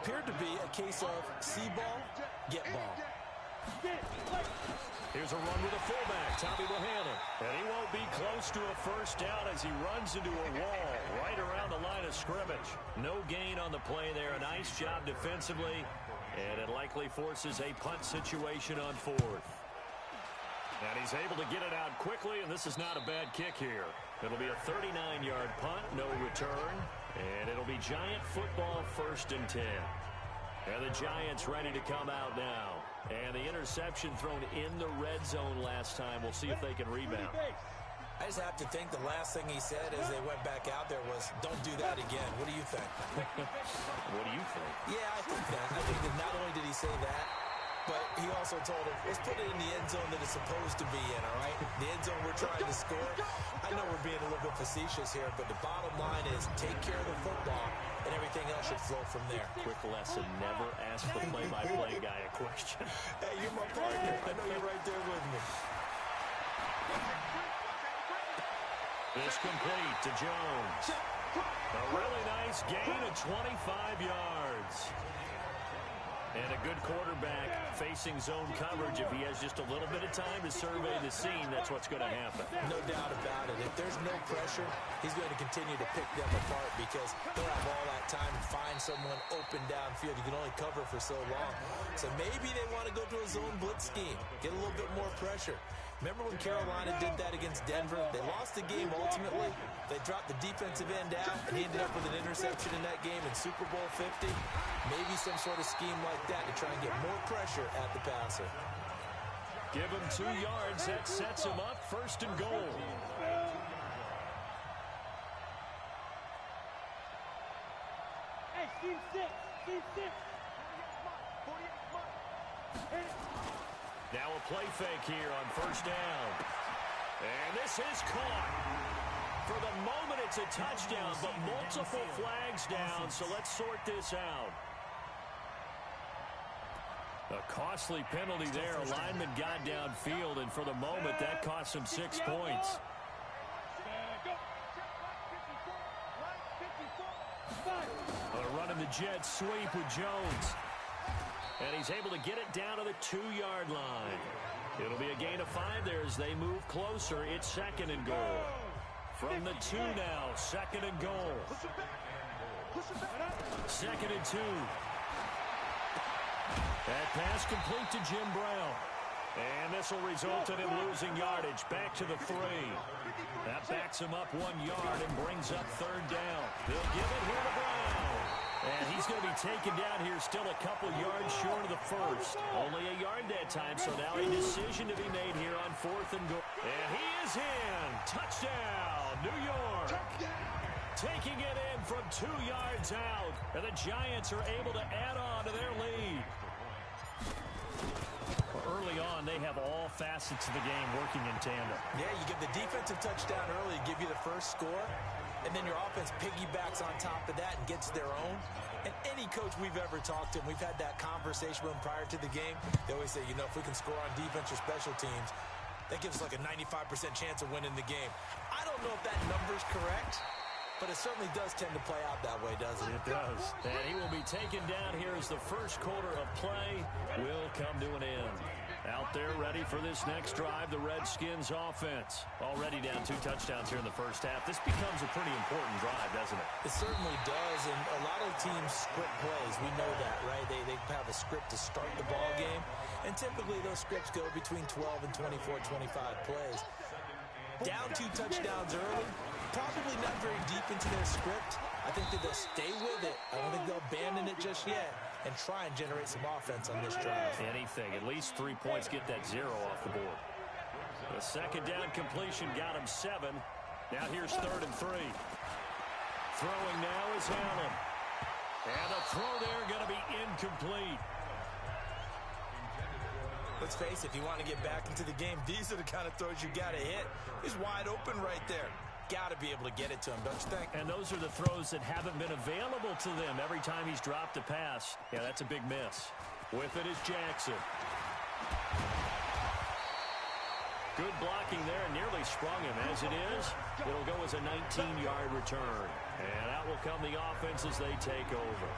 appeared to be a case of see ball, get ball. Here's a run with a fullback. Tommy will handle. And he won't be close to a first down as he runs into a wall right around the line of scrimmage. No gain on the play there. A nice job defensively. And it likely forces a punt situation on fourth. And he's able to get it out quickly, and this is not a bad kick here. It'll be a 39-yard punt, no return. And it'll be Giant football 1st and 10. And the Giants ready to come out now. And the interception thrown in the red zone last time. We'll see if they can rebound. I just have to think the last thing he said as they went back out there was, don't do that again. What do you think? What do you think? Yeah, I think that. I think that not only did he say that, but he also told him, let's put it in the end zone that it's supposed to be in, all right? The end zone we're trying to score. I know we're being a little bit facetious here, but the bottom line is take care of the football, and everything else should flow from there. Quick lesson, never ask the play-by-play guy a question. Hey, you're my partner. I know you're right there with me. This complete to Jones. A really nice gain of 25 yards. And a good quarterback facing zone coverage. If he has just a little bit of time to survey the scene, that's what's going to happen. No doubt about it. If there's no pressure, he's going to continue to pick them apart because they'll have all that time to find someone open downfield. You can only cover for so long. So maybe they want to go to a zone blitz scheme, get a little bit more pressure. Remember when Carolina did that against Denver? They lost the game ultimately. They dropped the defensive end out, and he ended up with an interception in that game in Super Bowl 50. Maybe some sort of scheme like that to try and get more pressure at the passer. Give him 2 yards. That sets him up 1st and goal. Hey, Steve 6. Now a play fake here on 1st down. And this is caught. For the moment, it's a touchdown, but multiple flags down, so let's sort this out. A costly penalty there. A lineman got downfield, and for the moment, that cost him 6 points. Running the jet sweep with Jones. And he's able to get it down to the 2-yard line. It'll be a gain of 5 there as they move closer. It's 2nd and goal. From the 2 now, 2nd and goal. 2nd and 2. That pass complete to Jim Brown. And this will result in him losing yardage. Back to the 3. That backs him up 1 yard and brings up 3rd down. They'll give it here to Brown. And he's going to be taken down here still a couple yards short of the 1st. Only a yard that time, so now a decision to be made here on 4th and goal. And he is in. Touchdown, New York. Taking it in from 2 yards out. And the Giants are able to add on to their lead. Early on, they have all facets of the game working in tandem. Yeah, you give the defensive touchdown early, give you the first score, and then your offense piggybacks on top of that and gets their own. And any coach we've ever talked to, and we've had that conversation with them prior to the game, they always say, you know, if we can score on defense or special teams, that gives us like a 95% chance of winning the game. I don't know if that number's correct, but it certainly does tend to play out that way, doesn't it? It does. And he will be taken down here as the first quarter of play will come to an end. Out there ready for this next drive, the Redskins offense. Already down 2 touchdowns here in the first half. This becomes a pretty important drive, doesn't it? It certainly does, and a lot of teams script plays. We know that, right? They have a script to start the ball game, and typically those scripts go between 12 and 24, 25 plays. Down 2 touchdowns early, probably not very deep into their script. I think that they'll stay with it. I don't think they'll abandon it just yet and try and generate some offense on this drive. Anything. At least 3 points, get that 0 off the board. The 2nd down completion got him 7. Now here's 3rd and 3. Throwing now is Allen. And the throw there going to be incomplete. Let's face it, if you want to get back into the game, these are the kind of throws you got to hit. He's wide open right there. Got to be able to get it to him, don't you think? And those are the throws that haven't been available to them every time he's dropped a pass. Yeah, that's a big miss. With it is Jackson. Good blocking there and nearly sprung him. As it is, it'll go as a 19-yard return. And out will come the offense as they take over.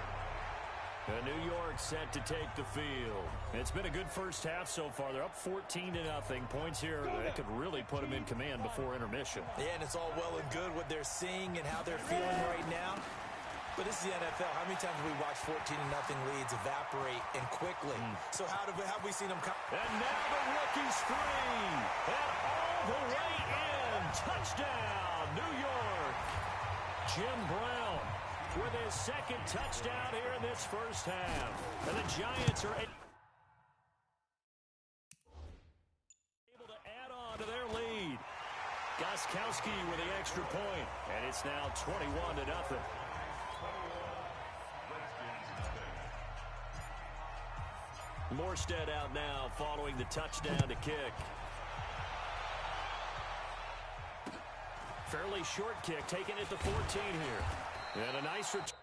New York set to take the field. It's been a good first half so far. They're up 14-0. Points here that could really put them in command before intermission. Yeah, and it's all well and good what they're seeing and how they're feeling right now. But this is the NFL. How many times have we watched 14-0 leads evaporate and quickly? So how have we seen them come? And now the rookie's free. And all the way in. Touchdown, New York. Jim Brown with his second touchdown here in this first half. And the Giants are able to add on to their lead. Gostkowski with the extra point. And it's now 21-0. Morstead out now following the touchdown to kick. Fairly short kick, taking it to 14 here. And a nice return.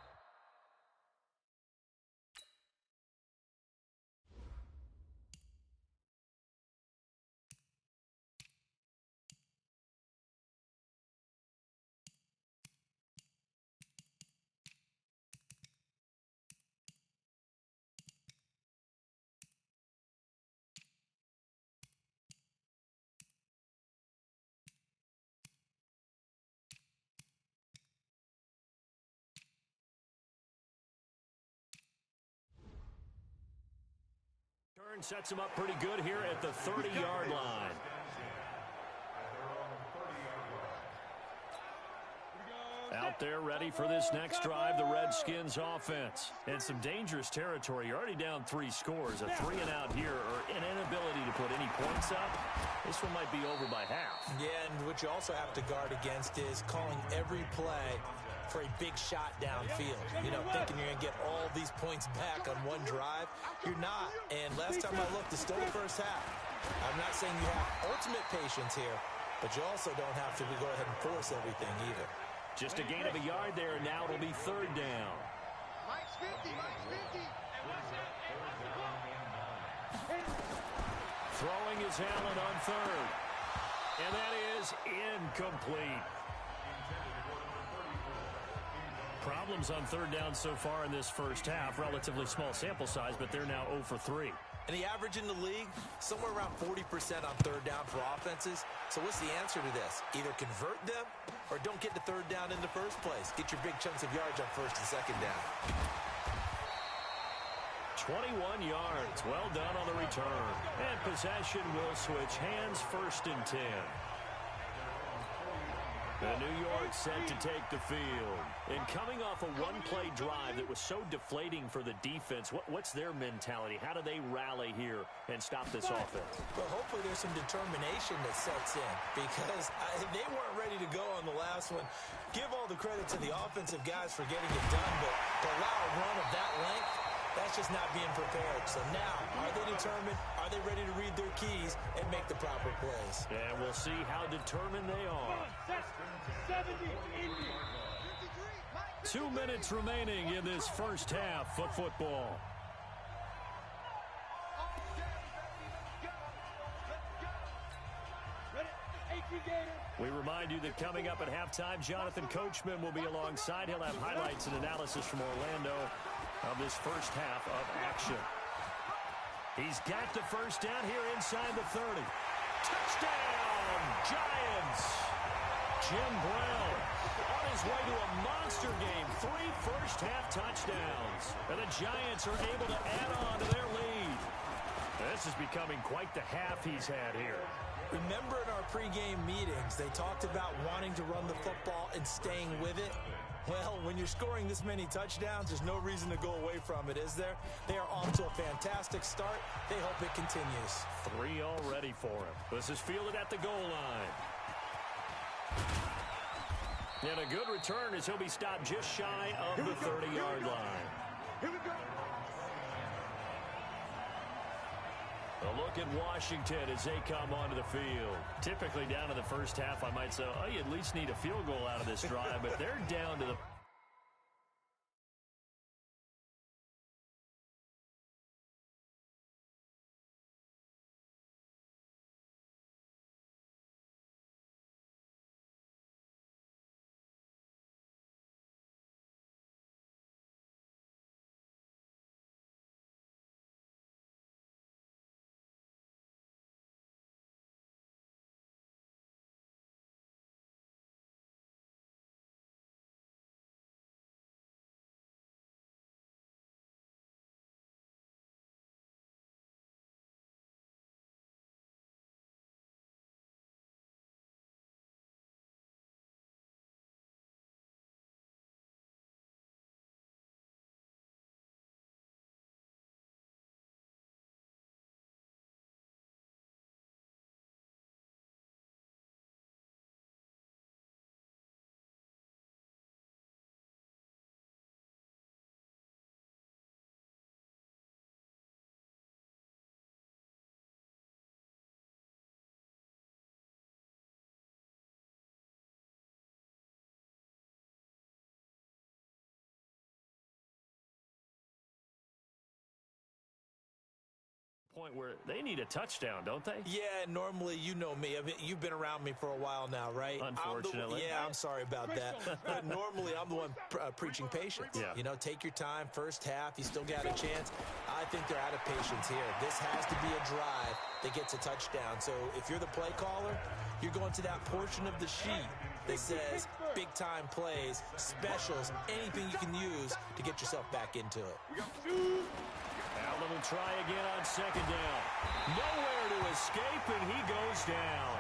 Sets him up pretty good here at the 30-yard line. Out there ready for this next drive, the Redskins offense. And some dangerous territory. You're already down 3 scores. A 3-and-out here or an inability to put any points up. This one might be over by half. Yeah, and what you also have to guard against is calling every play for a big shot downfield. You know, thinking you're going to get all these points back on one drive. You're not. And last time I looked, it's still the first half. I'm not saying you have ultimate patience here, but you also don't have to go ahead and force everything either. Just a gain of a yard there, and now it'll be 3rd down. Mike's 50, Mike's 50. Throwing is Allen on 3rd. And that is incomplete. Problems on 3rd down so far in this first half. Relatively small sample size, but they're now 0 for 3. And the average in the league, somewhere around 40% on 3rd down for offenses. So what's the answer to this? Either convert them or don't get to 3rd down in the first place. Get your big chunks of yards on 1st and 2nd down. 21 yards. Well done on the return. And possession will switch hands, 1st and 10. And New York set to take the field. And coming off a one-play drive that was so deflating for the defense, what's their mentality? How do they rally here and stop this offense? Well, hopefully there's some determination that sets in because they weren't ready to go on the last one. Give all the credit to the offensive guys for getting it done, but to allow a run of that length, that's just not being prepared. So now, are they determined? Are they ready to read their keys and make the proper plays? And we'll see how determined they are. 2 minutes remaining in this first half of football. We remind you that coming up at halftime, Jonathan Coachman will be alongside. He'll have highlights and analysis from Orlando of this first half of action. He's got the first down here inside the 30. Touchdown, Giants! Jim Brown on his way to a monster game. 3 first-half touchdowns. And the Giants are able to add on to their lead. This is becoming quite the half he's had here. Remember in our pregame meetings, they talked about wanting to run the football and staying with it? Well, when you're scoring this many touchdowns, there's no reason to go away from it, is there? They are off to a fantastic start. They hope it continues. 3 already for him. This is fielded at the goal line. And a good return as he'll be stopped just shy of the 30-yard line. Here we go. A look at Washington as they come onto the field. Typically down in the first half, I might say, oh, you at least need a field goal out of this drive, but they're down to the point where they need a touchdown, don't they? Yeah, normally, you know me. I mean, you've been around me for a while now, right? Unfortunately. I'm sorry about that. But normally, I'm the one preaching patience. Yeah. You know, take your time. First half, you still got a chance. I think they're out of patience here. This has to be a drive that gets a touchdown. So if you're the play caller, you're going to that portion of the sheet that says big-time plays, specials, anything you can use to get yourself back into it. Now a little try again on second down. Nowhere to escape, and he goes down.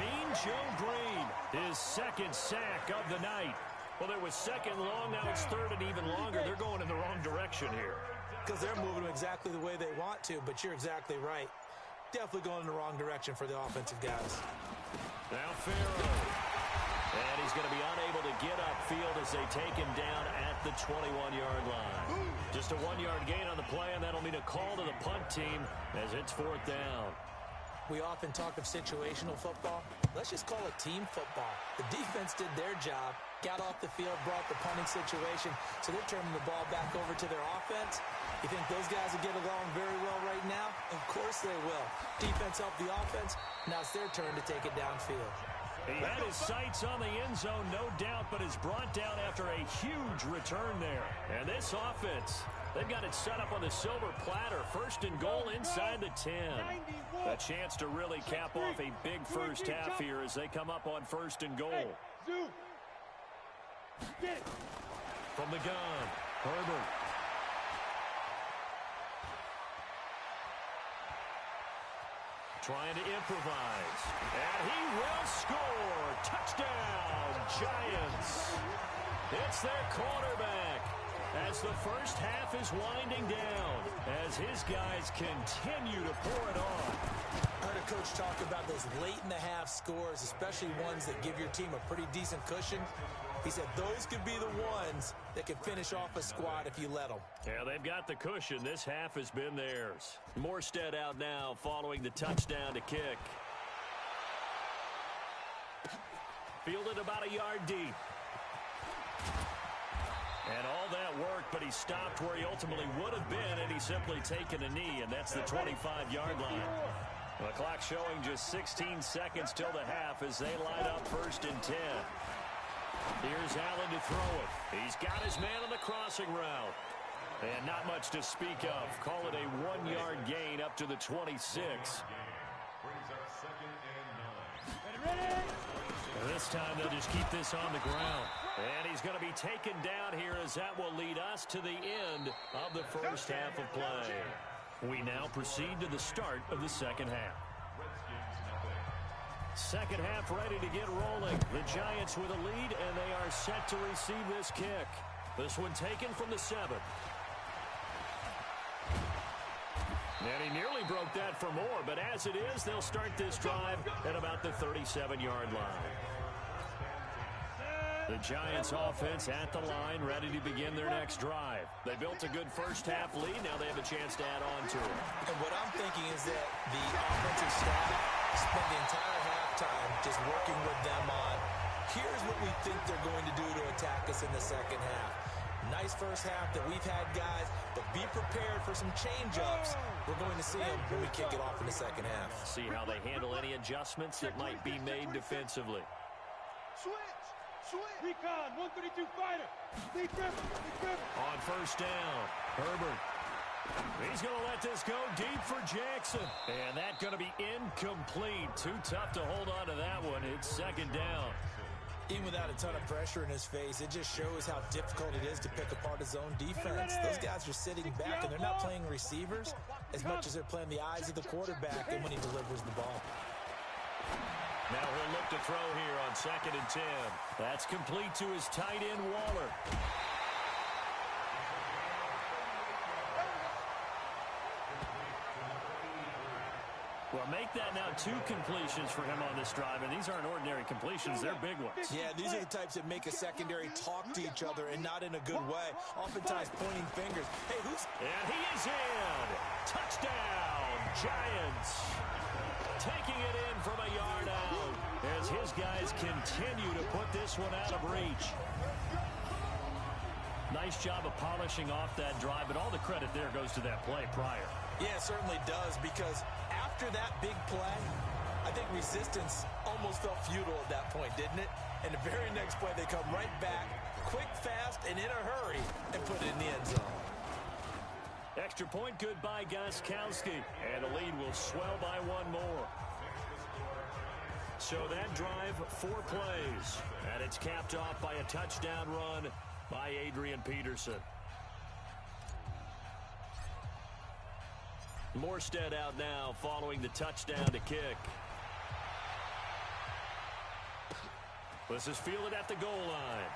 Mean Joe Green, his second sack of the night. Well, there was second long, now it's third and even longer. They're going in the wrong direction here. Because they're moving them exactly the way they want to, but you're exactly right. Definitely going in the wrong direction for the offensive guys. Now Farrow. And he's going to be unable to get upfield as they take him down at the 21-yard line. Just a 1-yard gain on the play, and that'll mean a call to the punt team as it's fourth down. We often talk of situational football. Let's just call it team football. The defense did their job, got off the field, brought the punting situation, so they're turning the ball back over to their offense. You think those guys will get along very well right now? Of course they will. Defense helped the offense. Now it's their turn to take it downfield. He had his sights on the end zone, no doubt, but is brought down after a huge return there. And this offense, they've got it set up on the silver platter. First and goal inside the 10. A chance to really cap off a big first half here as they come up on first and goal. From the gun, Herbert. Trying to improvise. And he will score. Touchdown, Giants. It's their quarterback as the first half is winding down, as his guys continue to pour it on. I heard a coach talk about those late-in-the-half scores, especially ones that give your team a pretty decent cushion. He said those could be the ones that can finish off a squad if you let them. Yeah, they've got the cushion. This half has been theirs. Morstead out now following the touchdown to kick. Fielded about a yard deep. And all that worked, but he stopped where he ultimately would have been, and he's simply taken a knee, and that's the 25-yard line. The clock showing just 16 seconds till the half as they line up first and 10. Here's Allen to throw it. He's got his man on the crossing route. And not much to speak of. Call it a 1-yard gain up to the 26. And this time they'll just keep this on the ground. And he's going to be taken down here as that will lead us to the end of the first half of play. We now proceed to the start of the second half. Second half ready to get rolling. The Giants with a lead, and they are set to receive this kick. This one taken from the 7. And he nearly broke that for more, but as it is, they'll start this drive at about the 37-yard line. The Giants offense at the line, ready to begin their next drive. They built a good first half lead. Now they have a chance to add on to it. And what I'm thinking is that the offensive staff spent the entire halftime just working with them on, here's what we think they're going to do to attack us in the second half. Nice first half that we've had, guys, but be prepared for some change-ups. We're going to see them when we kick it off in the second half. See how they handle any adjustments that might be made defensively. Switch. Recon, 132 fighter. On first down, Herbert. He's going to let this go deep for Jackson. And that's going to be incomplete. Too tough to hold on to that one. It's second down. Even without a ton of pressure in his face, it just shows how difficult it is to pick apart his own defense. Those guys are sitting back, and they're not playing receivers as much as they're playing the eyes of the quarterback and when he delivers the ball. Now he'll look to throw here on second and 10. That's complete to his tight end, Waller. Well, make that now 2 completions for him on this drive, and these aren't ordinary completions. They're big ones. Yeah, these are the types that make a secondary talk to each other and not in a good way. Oftentimes pointing fingers. Hey, who's... And he is in. Touchdown, Giants. Taking it in from a yard out as his guys continue to put this one out of reach. nice job of polishing off that drive, but all the credit there goes to that play prior. Yeah, it certainly does, because after that big play, I think resistance almost felt futile at that point, didn't it? And the very next play, they come right back, quick, fast, and in a hurry, and put it in the end zone. Extra point good by Gostkowski, and the lead will swell by one more. So that drive, 4 plays, and it's capped off by a touchdown run by Adrian Peterson. Morstead out now following the touchdown to kick. This is fielded at the goal line.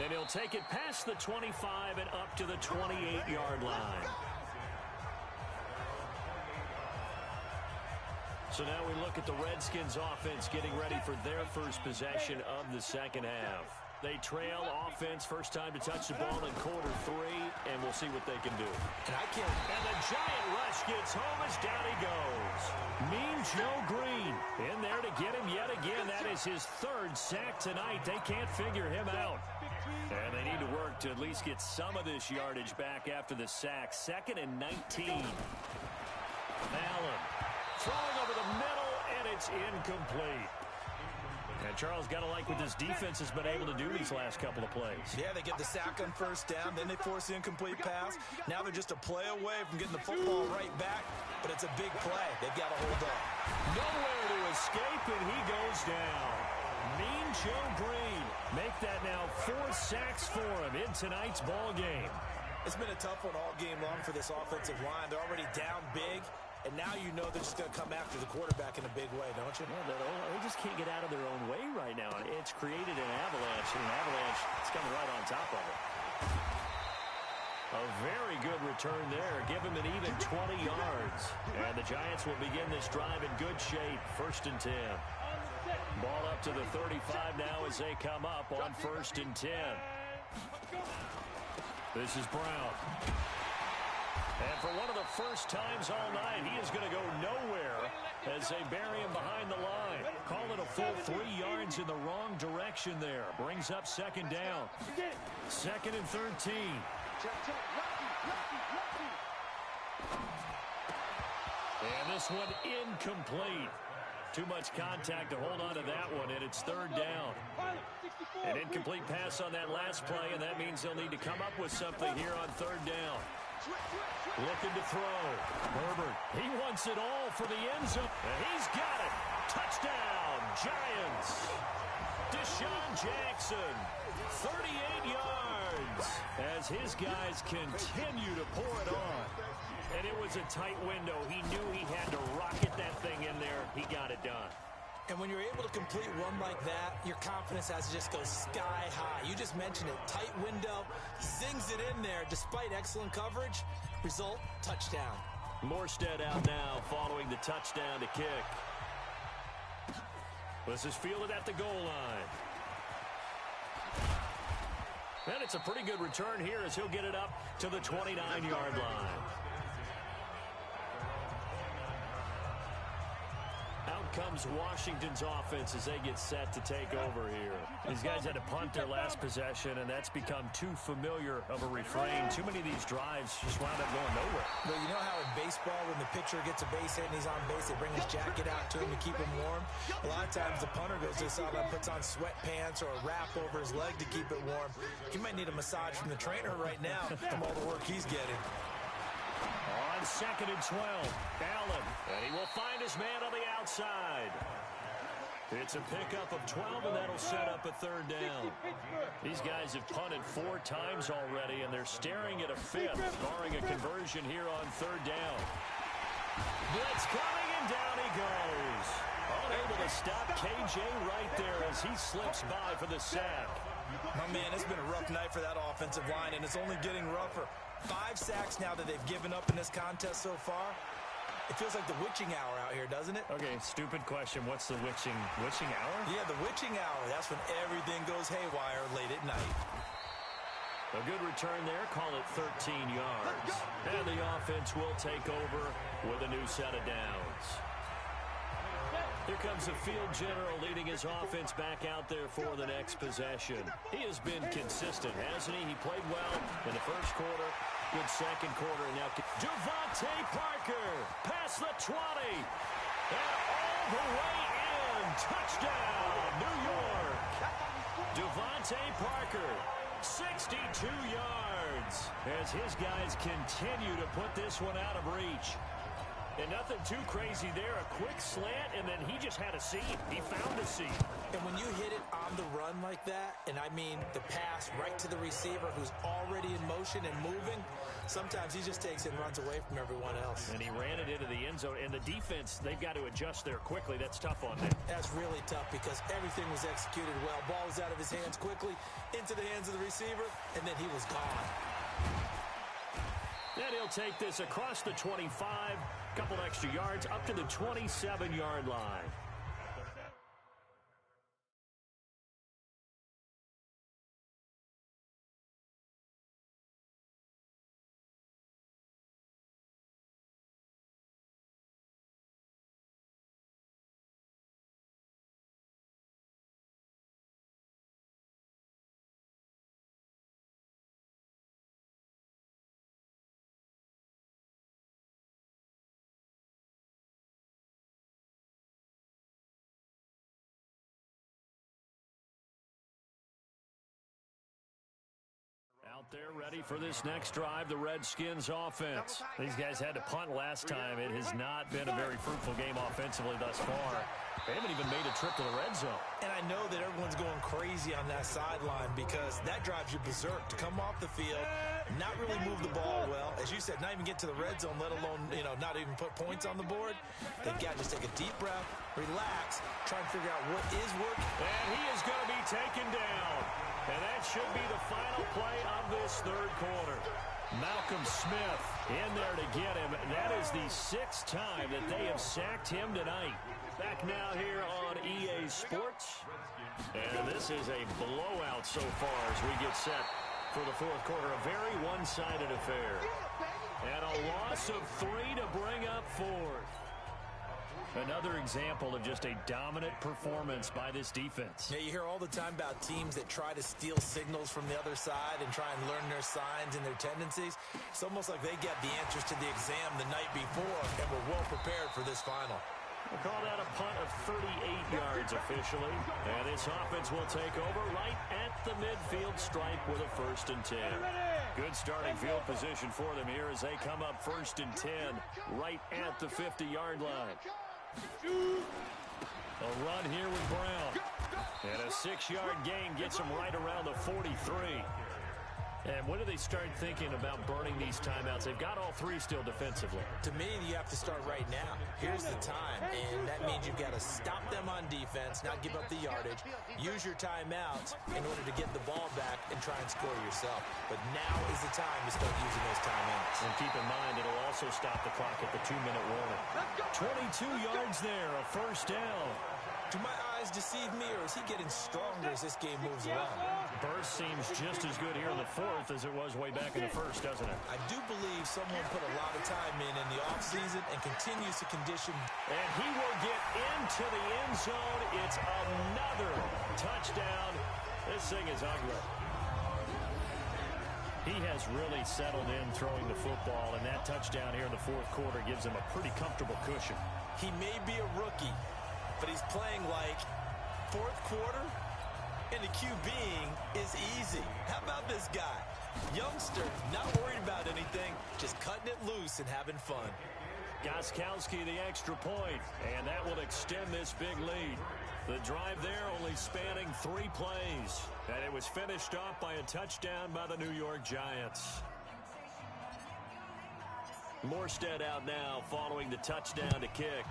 And he'll take it past the 25 and up to the 28-yard line. So now we look at the Redskins offense getting ready for their first possession of the second half. They trail offense, first time to touch the ball in quarter 3, and we'll see what they can do. And the giant rush gets home as down he goes. Mean Joe Green in there to get him yet again. That is his 3rd sack tonight. They can't figure him out. And they need to work to at least get some of this yardage back after the sack. 2nd and 19. Allen throwing over the middle, and it's incomplete. And Charles, got to like what this defense has been able to do these last couple of plays. Yeah, they get the sack on first down, then they force the incomplete pass. Now they're just a play away from getting the football right back, but it's a big play. They've got to hold on. Nowhere to escape, and he goes down. Mean Joe Green make that now 4 sacks for him in tonight's ball game. It's been a tough one all game long for this offensive line. They're already down big. And now you know they're just going to come after the quarterback in a big way, don't you? Yeah, they just can't get out of their own way right now. It's created an avalanche, and an avalanche is coming right on top of it. A very good return there. Give him an even 20 yards. And the Giants will begin this drive in good shape. 1st and 10. Ball up to the 35 now as they come up on 1st and 10. This is Brown. And for one of the first times all night, he is going to go nowhere as they bury him behind the line. Call it a full 3 yards in the wrong direction there. Brings up 2nd down. 2nd and 13. And this one incomplete. Too much contact to hold on to that one, and it's 3rd down. An incomplete pass on that last play, and that means they'll need to come up with something here on 3rd down. Looking to throw. Herbert, he wants it all for the end zone. And he's got it. Touchdown, Giants. Deshaun Jackson, 38 yards, as his guys continue to pour it on. And it was a tight window. He knew he had to rocket that thing in there. He got it done. And when you're able to complete one like that, your confidence has to just go sky high. You just mentioned it. Tight window. Zings it in there despite excellent coverage. Result, touchdown. Morstead out now following the touchdown to kick. This is fielded at the goal line. And it's a pretty good return here as he'll get it up to the 29-yard line. Out comes Washington's offense as they get set to take over here. These guys had to punt their last possession, and that's become too familiar of a refrain. Too many of these drives just wound up going nowhere. Well, you know how in baseball, when the pitcher gets a base hit and he's on base, they bring his jacket out to him to keep him warm? A lot of times the punter goes to the sideline, puts on sweatpants or a wrap over his leg to keep it warm. He might need a massage from the trainer right now from all the work he's getting. On 2nd and 12, Allen, and he will find his man on the outside. It's a pickup of 12, and that'll set up a 3rd down. These guys have punted 4 times already, and they're staring at a 5th, barring a conversion here on 3rd down. Blitz coming, and down he goes. Unable to stop KJ right there as he slips by for the sack. Oh, man, it's been a rough night for that offensive line, and it's only getting rougher. 5 sacks now that they've given up in this contest so far. It feels like the witching hour out here, doesn't it? Okay, stupid question. What's the witching hour? Yeah, the witching hour. That's when everything goes haywire late at night. A good return there. Call it 13 yards. And the offense will take over with a new set of downs. Here comes the field general leading his offense back out there for the next possession. He has been consistent, hasn't he? He played well in the first quarter, good second quarter, and now Devontae Parker past the 20, and all the way in. Touchdown, New York. Devontae Parker, 62 yards, as his guys continue to put this one out of reach. And nothing too crazy there. A quick slant, and then he just had a seam. He found a seam. And when you hit it on the run like that, and I mean the pass right to the receiver who's already in motion and moving, sometimes he just takes it and runs away from everyone else. And he ran it into the end zone. And the defense, they've got to adjust there quickly. That's tough on them. That's really tough because everything was executed well. Ball was out of his hands quickly, into the hands of the receiver, and then he was gone. And he'll take this across the 25, couple extra yards, up to the 27-yard line. Out there ready for this next drive, the Redskins offense. These guys had to punt last time. It has not been a very fruitful game offensively thus far. They haven't even made a trip to the red zone. And I know that everyone's going crazy on that sideline because that drives you berserk to come off the field, not really move the ball well. As you said, not even get to the red zone, let alone, not even put points on the board. They've got to just take a deep breath, relax, try and figure out what is working. And he is going to be taken down. And that should be the final play of this third quarter. Malcolm Smith in there to get him. That is the 6th time that they have sacked him tonight. Back now here on EA Sports. And this is a blowout so far as we get set for the fourth quarter. A very one-sided affair. And a loss of 3 to bring up fourth. Another example of just a dominant performance by this defense. Yeah, you hear all the time about teams that try to steal signals from the other side and try and learn their signs and their tendencies. It's almost like they get the answers to the exam the night before and were well prepared for this final. We'll call that a punt of 38 yards officially. And this offense will take over right at the midfield stripe with a 1st and 10. Good starting field position for them here as they come up 1st and 10 right at the 50-yard line. A run here with Brown. And a 6-yard gain gets him right around the 43. And when do they start thinking about burning these timeouts? They've got all 3 still defensively. To me, you have to start right now. Here's the time, and that means you've got to stop them on defense, not give up the yardage, use your timeouts in order to get the ball back and try and score yourself. But now is the time to start using those timeouts. And keep in mind, it'll also stop the clock at the 2-minute warning. 22 yards there, a 1st down. Do my eyes deceive me, or is he getting stronger as this game moves along? Burst seems just as good here in the 4th as it was way back in the 1st, doesn't it? I do believe someone put a lot of time in the offseason and continues to condition. And he will get into the end zone. It's another touchdown. This thing is ugly. He has really settled in throwing the football, and that touchdown here in the 4th quarter gives him a pretty comfortable cushion. He may be a rookie, but he's playing like 4th quarter, and the QBing is easy. How about this guy? Youngster, not worried about anything, just cutting it loose and having fun. Gostkowski the extra point, and that will extend this big lead. The drive there only spanning 3 plays, and it was finished off by a touchdown by the New York Giants. Morstead out now following the touchdown to kick.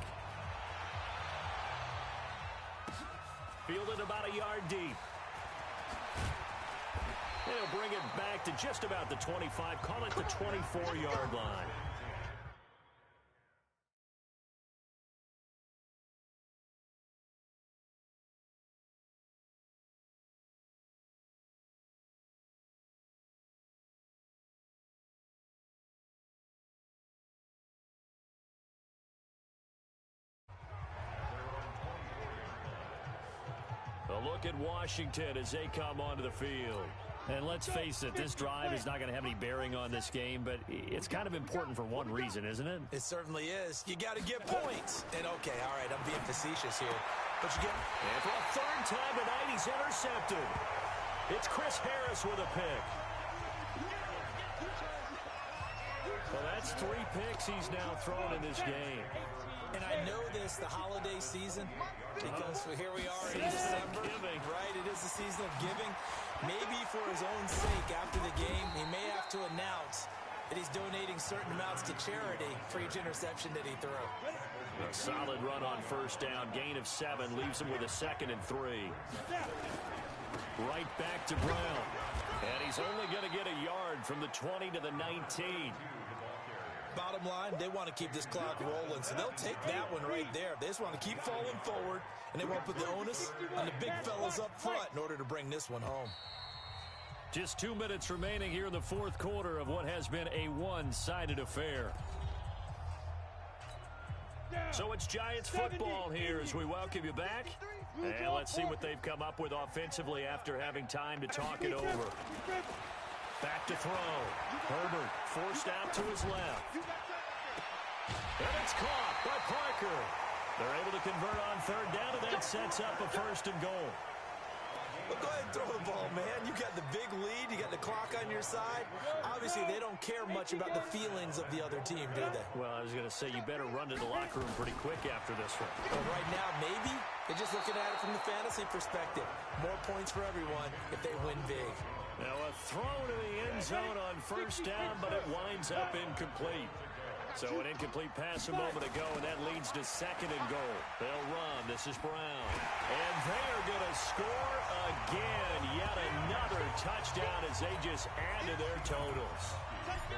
Fielded about a yard deep. They'll bring it back to just about the 25. Call it the 24-yard line. A look at Washington as they come onto the field. And let's face it, this drive is not going to have any bearing on this game, but it's kind of important for one reason, isn't it? It certainly is. You got to get points. And, okay, all right, I'm being facetious here. But you get... And for a third time tonight, he's intercepted. It's Chris Harris with a pick. Well, that's 3 picks he's now thrown in this game. And I know this, the holiday season, because here we are in December. Right, it is the season of giving. Maybe for his own sake, after the game, he may have to announce that he's donating certain amounts to charity for each interception that he threw. A solid run on first down. Gain of 7 leaves him with a 2nd and 3. Right back to Brown. And he's only going to get a yard from the 20 to the 19. Bottom line, they want to keep this clock rolling, so they'll take that one right there. They just want to keep falling forward, and they want to put the onus on the big fellas up front in order to bring this one home. Just 2 minutes remaining here in the fourth quarter of what has been a one-sided affair. So it's Giants football here as we welcome you back. And let's see what they've come up with offensively after having time to talk it over. Back to throw. Herbert forced out to his left. And it's caught by Parker. They're able to convert on third down, and that sets up a 1st and goal. Well, go ahead and throw the ball, man. You got the big lead. You got the clock on your side. Obviously, they don't care much about the feelings of the other team, do they? Well, I was going to say, you better run to the locker room pretty quick after this one. Well, right now, maybe they're just looking at it from the fantasy perspective. More points for everyone if they win big. Now a throw to the end zone on first down, but it winds up incomplete. So an incomplete pass a moment ago, and that leads to 2nd and goal. They'll run. This is Brown. And they are going to score again. Yet another touchdown as they just add to their totals.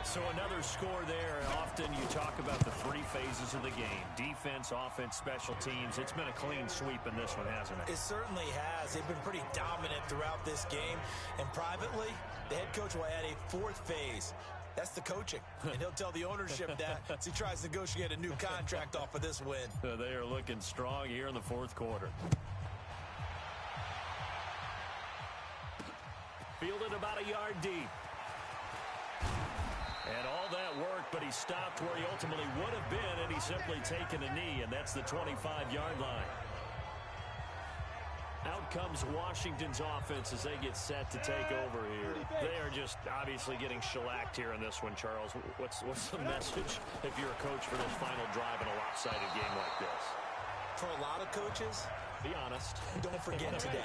So another score there. Often you talk about the 3 phases of the game. Defense, offense, special teams. It's been a clean sweep in this one, hasn't it? It certainly has. They've been pretty dominant throughout this game. And privately, the head coach will add a 4th phase. That's the coaching. And he'll tell the ownership that as he tries to negotiate a new contract off of this win. They are looking strong here in the fourth quarter. Fielded about a yard deep. And all that work, but he stopped where he ultimately would have been, and he's simply taken a knee, and that's the 25-yard line. Out comes Washington's offense as they get set to take over here. They are just obviously getting shellacked here in this one, Charles. What's the message if you're a coach for this final drive in a lopsided game like this? For a lot of coaches, be honest. Don't forget today.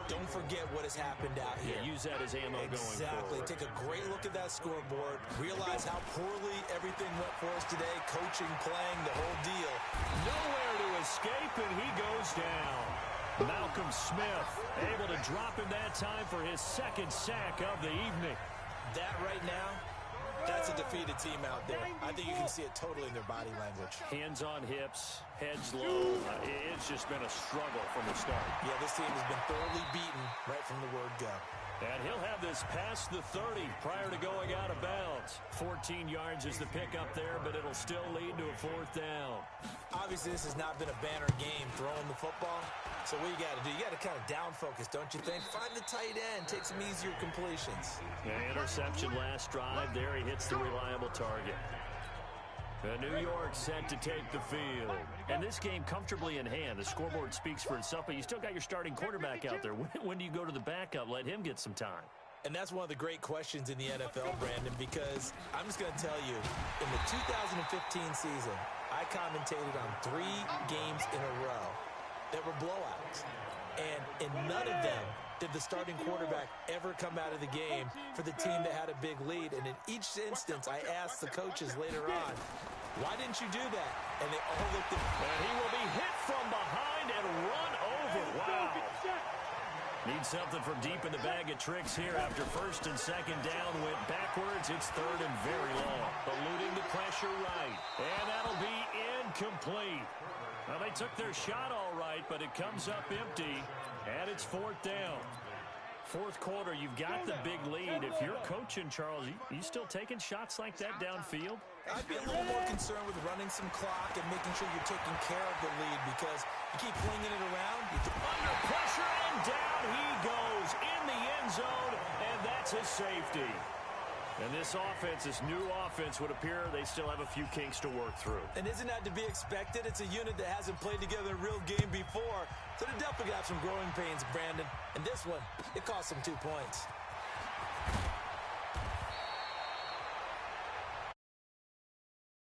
Don't forget what has happened out here. Yeah, use that as ammo going forward. Exactly. Take a great look at that scoreboard. Realize how poorly everything went for us today. Coaching, playing, the whole deal. Nowhere to escape, and he goes down. Malcolm Smith able to drop him that time for his 2nd sack of the evening. That right now, that's a defeated team out there. I think you can see it totally in their body language. Hands on hips, heads low. It's just been a struggle from the start. Yeah, this team has been thoroughly beaten right from the word go. And he'll have this past the 30 prior to going out of bounds. 14 yards is the pickup there, but it'll still lead to a 4th down. Obviously, this has not been a banner game throwing the football. So what you got to do, you got to kind of down focus, don't you think? Find the tight end, take some easier completions. Yeah, interception last drive. There he hits the reliable target. New York set to take the field. And this game comfortably in hand. The scoreboard speaks for itself, but you still got your starting quarterback out there. When do you go to the backup? Let him get some time. And that's one of the great questions in the NFL, Brandon, because I'm just going to tell you, in the 2015 season, I commentated on 3 games in a row that were blowouts. And in none of them did the starting quarterback ever come out of the game for the team that had a big lead. And in each instance, I asked the coaches later on, why didn't you do that? And they all looked at me. And he will be hit from behind and run over. Wow. Need something from deep in the bag of tricks here after 1st and 2nd down went backwards. It's 3rd and very long. Eluding the pressure right. And that'll be incomplete. Well, they took their shot all right, but it comes up empty, and it's 4th down. Fourth quarter, you've got the big lead. If you're coaching, Charles, you still taking shots like that downfield? I'd be a little more concerned with running some clock and making sure you're taking care of the lead because you keep flinging it around. Under pressure, and down he goes in the end zone, and that's a safety. And this offense, this new offense, would appear they still have a few kinks to work through. And isn't that to be expected? It's a unit that hasn't played together in a real game before, so they definitely got some growing pains, Brandon. And this one, it cost them 2 points.